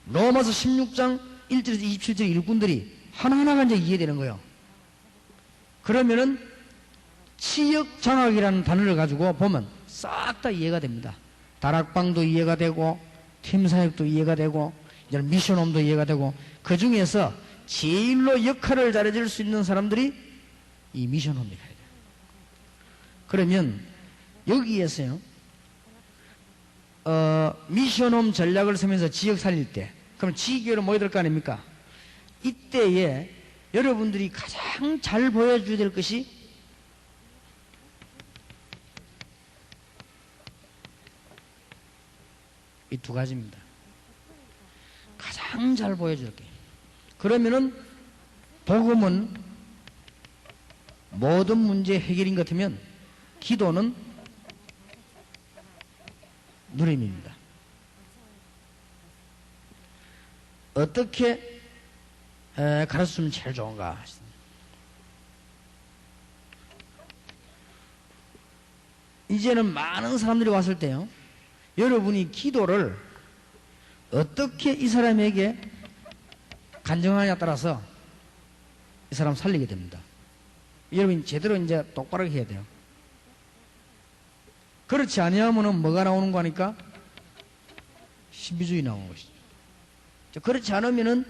로마서 16장 1절에서 27절 일꾼들이 하나하나가 이제 이해되는 거예요. 그러면은 치역장악이라는 단어를 가지고 보면 싹 다 이해가 됩니다. 다락방도 이해가 되고, 팀사역도 이해가 되고, 이제 미션홈도 이해가 되고, 그 중에서 제일로 역할을 잘해줄 수 있는 사람들이 이 미션홈이 가야 돼요. 그러면 여기에서요, 미션홈 전략을 쓰면서 지역 살릴 때, 그럼 지교로 모여야 될 거 아닙니까? 이때에 여러분들이 가장 잘 보여줘야 될 것이 이 두 가지입니다. 가장 잘 보여줄 게. 그러면은 복음은 모든 문제 해결인 것 같으면 기도는 누림입니다. 어떻게 가르치면 제일 좋은가? 이제는 많은 사람들이 왔을 때요, 여러분이 기도를 어떻게 이 사람에게 간증하느냐에 따라서 이 사람 살리게 됩니다. 여러분이 제대로 이제 똑바로 해야 돼요. 그렇지 아니하면은 뭐가 나오는 거 하니까 신비주의 나오는 것이죠. 그렇지 않으면은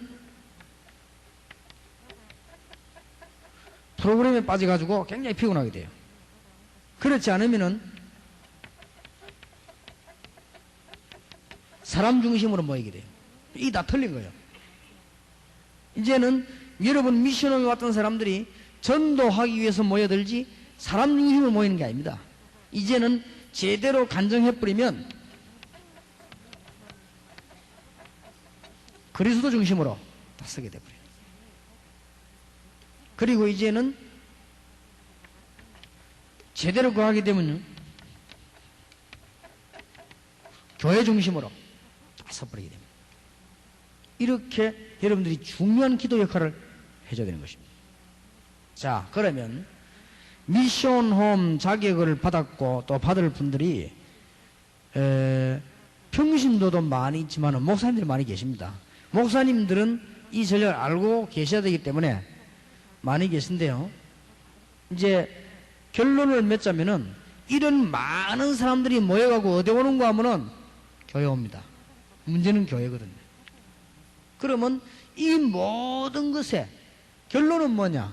프로그램에 빠져가지고 굉장히 피곤하게 돼요. 그렇지 않으면은 사람 중심으로 모이게 돼요. 이게 다 틀린 거예요. 이제는 여러분 미션을 왔던 사람들이 전도하기 위해서 모여들지 사람 중심으로 모이는 게 아닙니다. 이제는 제대로 간증해버리면 그리스도 중심으로 다 쓰게 돼버려요. 그리고 이제는 제대로 그거 하게 되면요, 교회 중심으로 다 써버리게 됩니다. 이렇게 여러분들이 중요한 기도 역할을 해줘야 되는 것입니다. 자, 그러면 미션홈 자격을 받았고 또 받을 분들이 평신도도 많이 있지만 목사님들이 많이 계십니다. 목사님들은 이 전략을 알고 계셔야 되기 때문에 많이 계신데요, 이제 결론을 맺자면은 이런 많은 사람들이 모여가고 어디 오는가 하면은 교회 옵니다. 문제는 교회거든요. 그러면 이 모든 것의 결론은 뭐냐?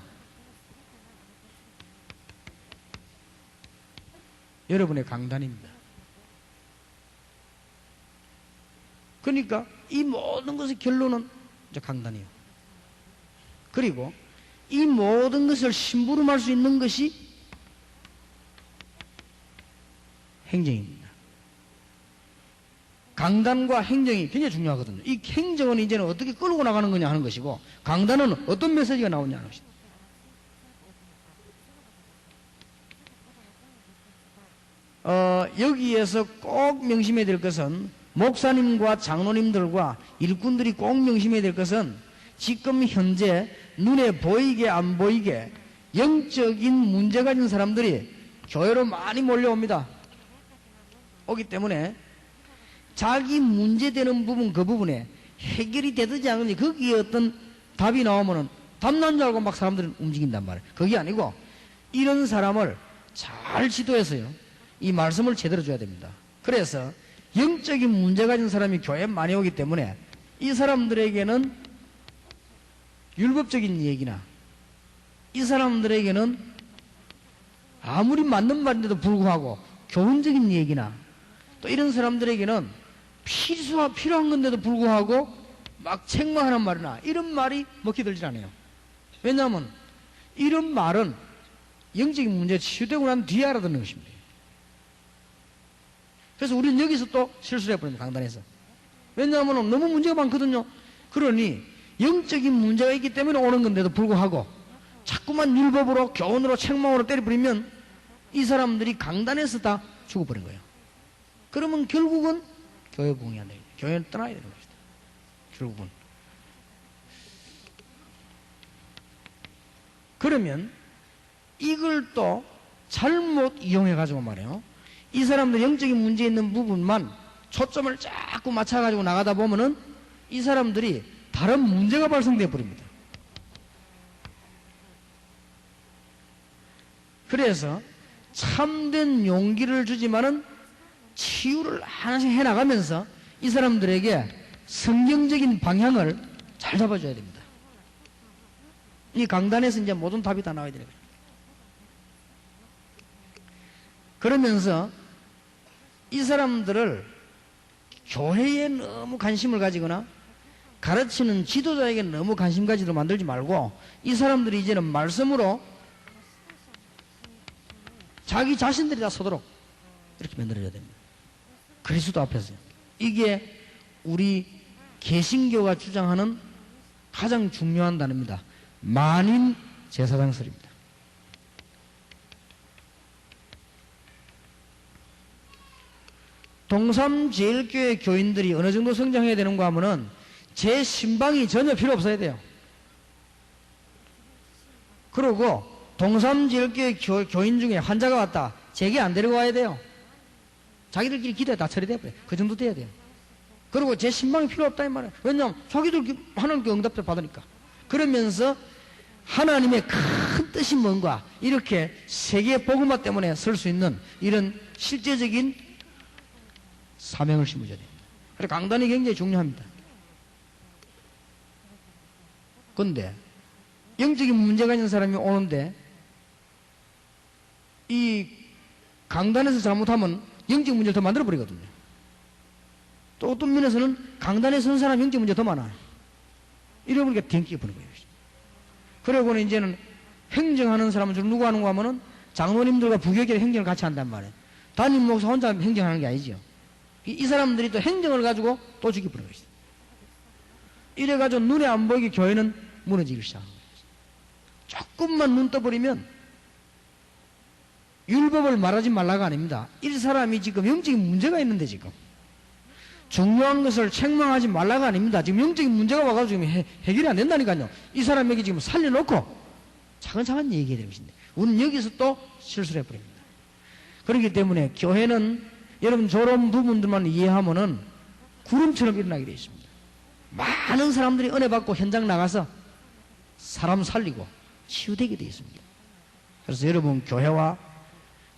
여러분의 강단입니다. 그러니까 이 모든 것의 결론은 이제 강단이에요. 그리고 이 모든 것을 심부름할 수 있는 것이 행정입니다. 강단과 행정이 굉장히 중요하거든요. 이 행정은 이제는 어떻게 끌고 나가는 거냐 하는 것이고, 강단은 어떤 메시지가 나오냐 하는 것입니다. 여기에서 꼭 명심해야 될 것은, 목사님과 장로님들과 일꾼들이 꼭 명심해야 될 것은, 지금 현재 눈에 보이게 안 보이게 영적인 문제 가진 사람들이 교회로 많이 몰려옵니다. 오기 때문에 자기 문제되는 부분, 그 부분에 해결이 되든지 안 되든지 거기에 어떤 답이 나오면은 답난 줄 알고 막 사람들은 움직인단 말이에요. 그게 아니고 이런 사람을 잘 지도해서요, 이 말씀을 제대로 줘야 됩니다. 그래서 영적인 문제 가진 사람이 교회에 많이 오기 때문에 이 사람들에게는 율법적인 얘기나, 이 사람들에게는 아무리 맞는 말인데도 불구하고 교훈적인 얘기나, 또 이런 사람들에게는 필요한 건데도 불구하고 막 책망하는 말이나 이런 말이 먹히 들질 않아요. 왜냐하면 이런 말은 영적인 문제 치유되고 난 뒤에 알아듣는 것입니다. 그래서 우리는 여기서 또 실수를 해버립니다. 강단에서. 왜냐하면 너무 문제가 많거든요. 그러니 영적인 문제가 있기 때문에 오는 건데도 불구하고 자꾸만 율법으로 교훈으로 책망으로 때려버리면 이 사람들이 강단에서 다 죽어버린 거예요. 그러면 결국은 교회 부흥이 안 되겠죠. 교회를 떠나야 되는 것이다. 결국은. 그러면 이걸 또 잘못 이용해가지고 말이에요. 이 사람들 영적인 문제 있는 부분만 초점을 자꾸 맞춰가지고 나가다 보면은 이 사람들이 다른 문제가 발생돼 버립니다. 그래서 참된 용기를 주지만은 치유를 하나씩 해나가면서 이 사람들에게 성경적인 방향을 잘 잡아줘야 됩니다. 이 강단에서 이제 모든 답이 다 나와야 되는 거예요. 그러면서 이 사람들을 교회에 너무 관심을 가지거나 가르치는 지도자에게 너무 관심 가지도록 만들지 말고 이 사람들이 이제는 말씀으로 자기 자신들이 다 서도록 이렇게 만들어야 됩니다. 그리스도 앞에서. 이게 우리 개신교가 주장하는 가장 중요한 단어입니다. 만인 제사장설입니다. 동삼제일교회 교인들이 어느 정도 성장해야 되는가 하면은 제 신방이 전혀 필요 없어야 돼요. 그리고 동삼제일교회 교인 중에 환자가 왔다. 제게 안 데리고 와야 돼요. 자기들끼리 기도에 다 처리돼버려요. 그 정도 돼야 돼요. 그리고 제 신방이 필요 없다 이 말이에요. 왜냐하면 자기들 하나님께 응답을 받으니까. 그러면서 하나님의 큰 뜻이 뭔가 이렇게 세계 복음화 때문에 설 수 있는 이런 실제적인 사명을 심어줘야 됩니다. 그래서 강단이 굉장히 중요합니다. 그런데 영적인 문제가 있는 사람이 오는데 이 강단에서 잘못하면 영적 문제를 더 만들어버리거든요. 또 어떤 면에서는 강단에 선 사람 영적 문제가 더 많아요. 이러보니까 댕기 버는 거예요. 그러고는 이제는 행정하는 사람은 주로 누구 하는가 하면은 장로님들과 부교계의 행정을 같이 한단 말이에요. 담임 목사 혼자 행정하는 게 아니죠. 이 사람들이 또 행정을 가지고 또 죽여버린 것이다. 이래가지고 눈에 안 보이게 교회는 무너지기 시작합니다. 조금만 눈 떠버리면 율법을 말하지 말라가 아닙니다. 이 사람이 지금 영적인 문제가 있는데 지금 중요한 것을 책망하지 말라가 아닙니다. 지금 영적인 문제가 와가지고 지금 해결이 안 된다니까요. 이 사람에게 지금 살려놓고 차근차근 얘기해야 되는 것인데 우리는 여기서 또 실수를 해버립니다. 그렇기 때문에 교회는 여러분 저런 부분들만 이해하면은 구름처럼 일어나게 되어 있습니다. 많은 사람들이 은혜 받고 현장 나가서 사람 살리고 치유되게 되어 있습니다. 그래서 여러분 교회와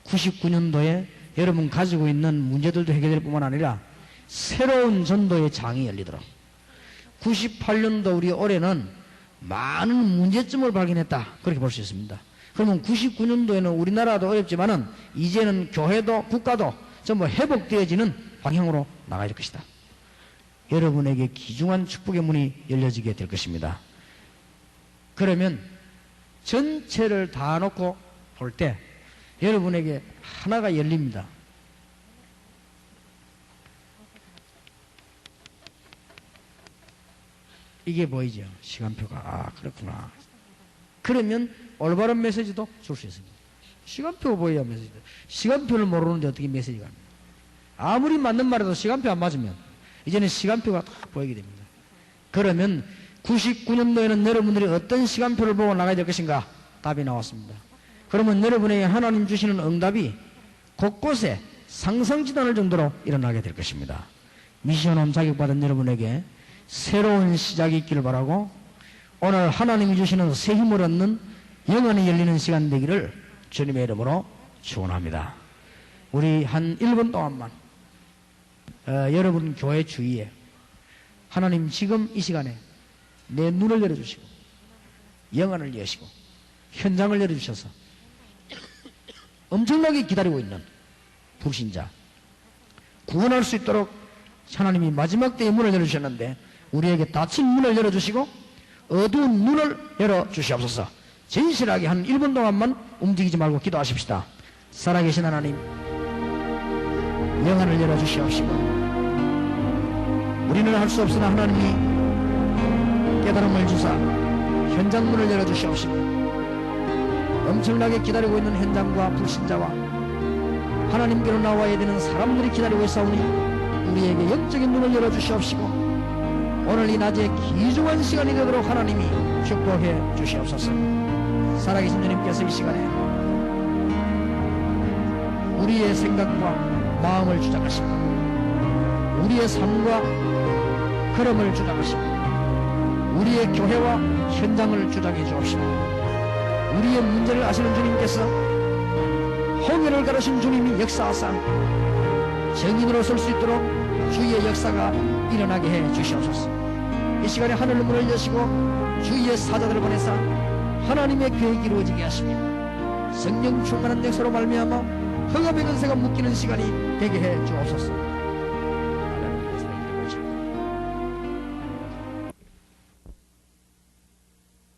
99년도에 여러분 가지고 있는 문제들도 해결될 뿐만 아니라 새로운 전도의 장이 열리도록 98년도 우리 올해는 많은 문제점을 발견했다 그렇게 볼 수 있습니다. 그러면 99년도에는 우리나라도 어렵지만은 이제는 교회도 국가도 전부 회복되어지는 방향으로 나가야 될 것이다. 여러분에게 귀중한 축복의 문이 열려지게 될 것입니다. 그러면 전체를 다 놓고 볼 때 여러분에게 하나가 열립니다. 이게 보이죠? 시간표가. 아, 그렇구나. 그러면 올바른 메시지도 줄 수 있습니다. 시간표가 보여야 메시지도. 시간표를 모르는데 어떻게 메시지가 합니까? 아무리 맞는 말해도 시간표 안 맞으면 이제는 시간표가 다 보이게 됩니다. 그러면 99년도에는 여러분들이 어떤 시간표를 보고 나가야 될 것인가? 답이 나왔습니다. 그러면 여러분에게 하나님 주시는 응답이 곳곳에 상상지단을 정도로 일어나게 될 것입니다. 미션홈 자격받은 여러분에게 새로운 시작이 있기를 바라고 오늘 하나님이 주시는 새 힘을 얻는 영안이 열리는 시간 되기를 주님의 이름으로 축원합니다. 우리 한 1분 동안만 여러분 교회 주위에 하나님 지금 이 시간에 내 눈을 열어주시고 영안을 여시고 현장을 열어주셔서 엄청나게 기다리고 있는 불신자 구원할 수 있도록 하나님이 마지막 때의 문을 열어주셨는데 우리에게 닫힌 문을 열어주시고 어두운 눈을 열어주시옵소서. 진실하게 한 1분 동안만 움직이지 말고 기도하십시다. 살아계신 하나님 영안을 열어주시옵시고 우리는 할 수 없으나 하나님이 깨달음을 주사 현장문을 열어주시옵시고 엄청나게 기다리고 있는 현장과 불신자와 하나님께로 나와야 되는 사람들이 기다리고 있사오니 우리에게 영적인 눈을 열어주시옵시고 오늘 이 낮에 귀중한 시간이 되도록 하나님이 축복해 주시옵소서. 살아계신 주님께서 이 시간에 우리의 생각과 마음을 주장하시고 우리의 삶과 걸음을 주장하시고 우리의 교회와 현장을 주장해 주옵시고 우리의 문제를 아시는 주님께서 홍해를 가르신 주님이 역사하사 정인으로 설 수 있도록 주의 역사가 일어나게 해 주시옵소서. 이 시간에 하늘 문을 여시고 주의 사자들을 보내사 하나님의 계획이 이루어지게 하시며 성령 충만한 역사로 말미암아 흑암의 근세가 묶이는 시간이 되게 해 주옵소서.